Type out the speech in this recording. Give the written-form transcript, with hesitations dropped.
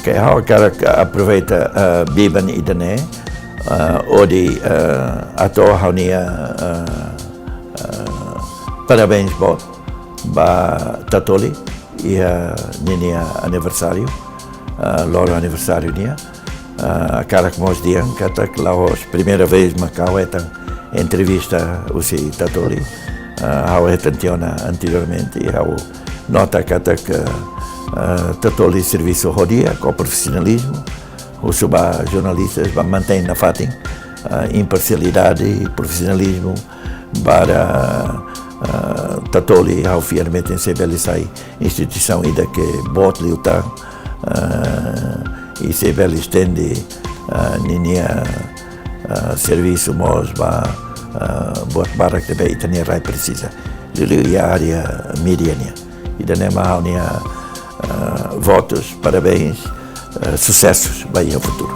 Ok, eu quero aproveita biban idane, odi ato haunia parabéns bot ba tatoli ia ninia aniversário, loro aniversário nia. Cara que nós diam que lá hoje primeira vez Macau é entrevista usi tatoli, how é tantiona anteriormente e how nota que tatoli serviço rodia com profissionalismo, os jornalistas mantém na fatin imparcialidade e profissionalismo para tatoli how finalmente se belisai instituição ida que bot liuta e se belistende ninia serviço mos ba buat barak de beit ni rai precisa lili a área mídia e da nema votos parabéns sucessos vai ao futuro.